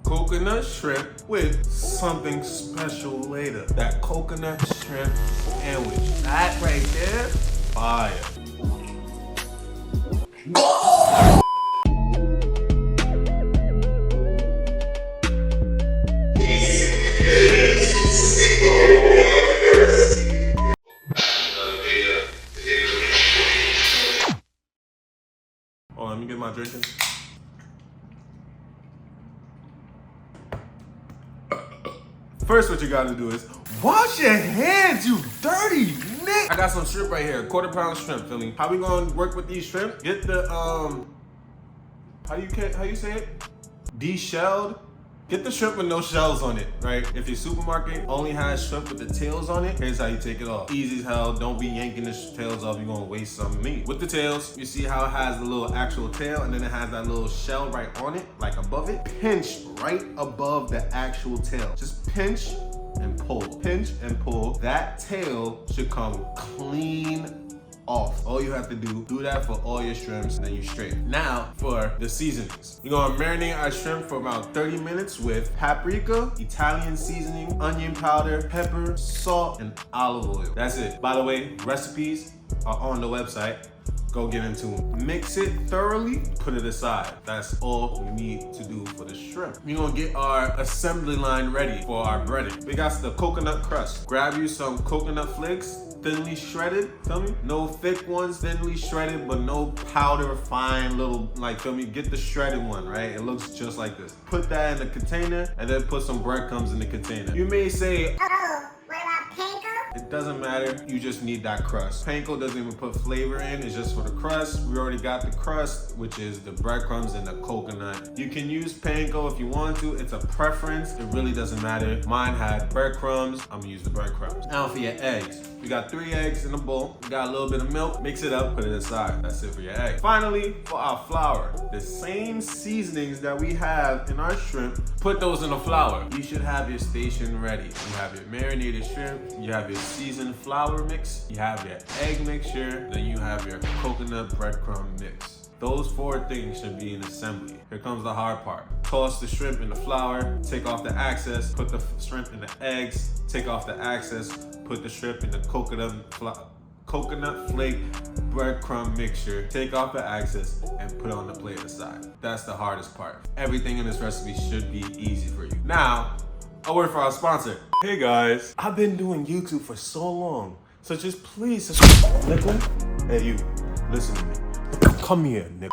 coconut shrimp with something special later. That coconut shrimp sandwich. That right there, fire. Oh, let me get my drinking. First, what you gotta do is wash your hands, you dirty Nick. I got some shrimp right here, 1/4 pound shrimp. Feel me? How we gonna work with these shrimp? Get the how you say it? De-shelled. Get the shrimp with no shells on it, right? If your supermarket only has shrimp with the tails on it, here's how you take it off. Easy as hell. Don't be yanking the tails off. You're gonna waste some meat. With the tails, you see how it has the little actual tail and then it has that little shell right on it, like above it. Pinch right above the actual tail. Just pinch and pull. Pinch and pull. That tail should come clean off. All you have to do that for all your shrimps and then you straight. Now for the seasonings. You're gonna marinate our shrimp for about 30 minutes with paprika, Italian seasoning, onion powder, pepper, salt, and olive oil. That's it. By the way, recipes are on the website. Go get into them. Mix it thoroughly, put it aside. That's all we need to do for the shrimp. We're gonna get our assembly line ready for our breading. We got the coconut crust. Grab you some coconut flakes, thinly shredded, feel me? No thick ones, thinly shredded, but no powder, fine little, like, feel me? Get the shredded one, right? It looks just like this. Put that in the container and then put some breadcrumbs in the container. You may say, oh, what about panko? it doesn't matter, you just need that crust. Panko doesn't even put flavor in, it's just for the crust. We already got the crust, which is the breadcrumbs and the coconut. You can use panko if you want to, it's a preference, it really doesn't matter. Mine had breadcrumbs, I'm gonna use the breadcrumbs. Now for your eggs. You got 3 eggs in a bowl, you got a little bit of milk, mix it up, put it aside. That's it for your egg. Finally, for our flour, the same seasonings that we have in our shrimp, put those in the flour. You should have your station ready. You have your marinated shrimp, you have your seasoned flour mix, you have your egg mixture, then you have your coconut breadcrumb mix. Those 4 things should be in assembly. Here comes the hard part. Toss the shrimp in the flour, take off the excess, put the shrimp in the eggs, take off the excess, put the shrimp in the coconut flake breadcrumb mixture, take off the excess, and put it on the plate aside. That's the hardest part. Everything in this recipe should be easy for you. Now, a word for our sponsor. Hey guys, I've been doing YouTube for so long, so just please subscribe. Nickel? Hey you, listen to me. Come here, nigga.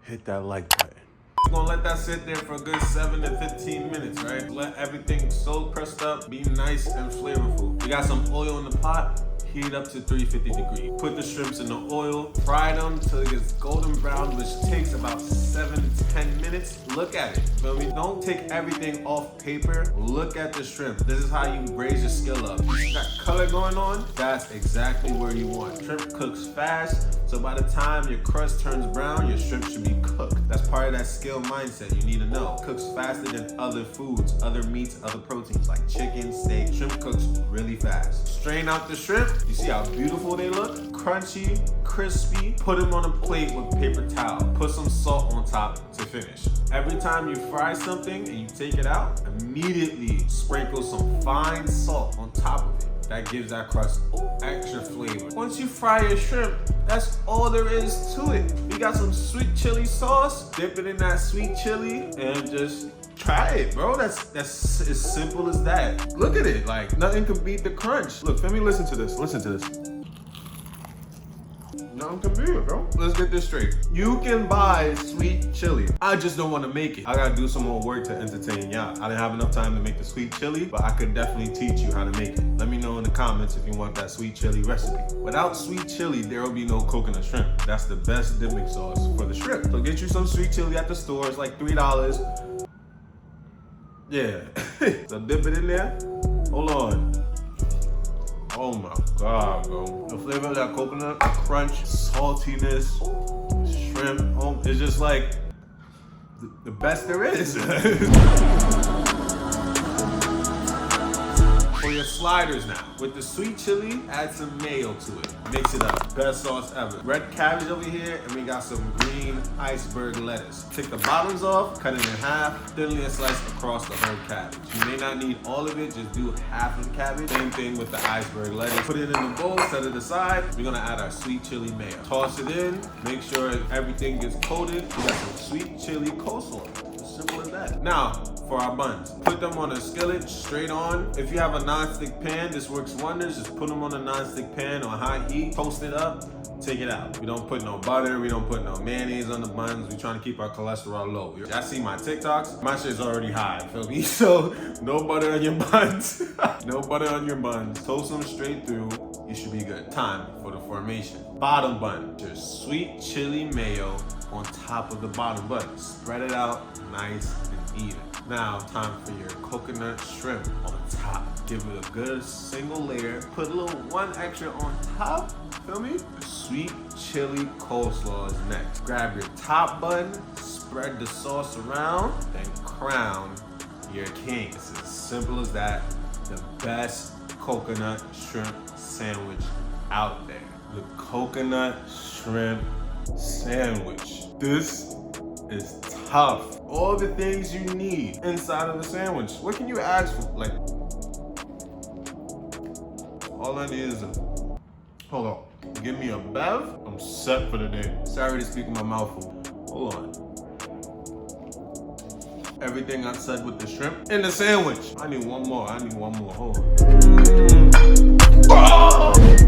Hit that like button. We're gonna let that sit there for a good 7 to 15 minutes, right? Let everything so pressed up, be nice and flavorful. We got some oil in the pot. Heat it up to 350 degrees. Put the shrimps in the oil, fry them till it gets golden brown, which takes about 7 to 10 minutes. Look at it, feel me? Don't take everything off paper. Look at the shrimp. This is how you raise your skill up. You see that color going on? That's exactly where you want. Shrimp cooks fast, so by the time your crust turns brown, your shrimp should be cooked. That's part of that skill mindset you need to know. Cooks faster than other foods, other meats, other proteins like chicken, steak. Shrimp cooks really fast. Strain out the shrimp. You see how beautiful they look? Crunchy, crispy. Put them on a plate with paper towel. Put some salt on top to finish. Every time you fry something and you take it out, immediately sprinkle some fine salt on top of it. That gives that crust extra flavor. Once you fry your shrimp, that's all there is to it. You got some sweet chili sauce, dip it in that sweet chili and just try it, bro. That's as simple as that. Look at it, like nothing can beat the crunch. Look, let me listen to this, Nothing can beat it, bro. Let's get this straight. You can buy sweet chili. I just don't want to make it. I gotta do some more work to entertain y'all. I didn't have enough time to make the sweet chili, but I could definitely teach you how to make it. Let me know in the comments if you want that sweet chili recipe. Without sweet chili, there will be no coconut shrimp. That's the best dipping sauce for the shrimp. So get you some sweet chili at the store. It's like $3. Yeah. So dip it in there. Hold on. Oh my God, bro. The flavor of that coconut, crunch, saltiness, shrimp, it's just like the best there is. For For your sliders now, with the sweet chili, add some mayo to it. Mix it up. Best sauce ever. Red cabbage over here, and we got some green iceberg lettuce. Take the bottoms off, cut it in half, thinly slice across the whole cabbage. You may not need all of it, just do half of the cabbage. Same thing with the iceberg lettuce. Put it in the bowl, set it aside. We're gonna add our sweet chili mayo. Toss it in, make sure everything gets coated. We got some sweet chili coleslaw. As simple as that. Now, for our buns, put them on a skillet straight on. If you have a non-stick pan, this works wonders. Just put them on a non-stick pan on high heat, toast it up, take it out. We don't put no butter, we don't put no mayonnaise on the buns. We trying to keep our cholesterol low. Y'all see my TikToks? My shit's already high, feel me? So no butter on your buns. No butter on your buns. Toast them straight through. You should be good. Time for the formation. Bottom bun, your sweet chili mayo on top of the bottom bun. Spread it out nice and even. Now, time for your coconut shrimp on top. Give it a good single layer. Put a little one extra on top. Feel me? The sweet chili coleslaw is next. Grab your top bun, spread the sauce around, and crown your king. It's as simple as that. The best coconut shrimp sandwich out there. The coconut shrimp sandwich. This is tough. All the things you need inside of the sandwich. What can you ask for? Like, all I need is hold on. Give me a bev. I'm set for the day. Sorry to speak with my mouth full. Hold on. Everything I said with the shrimp in the sandwich. I need one more. Hold on.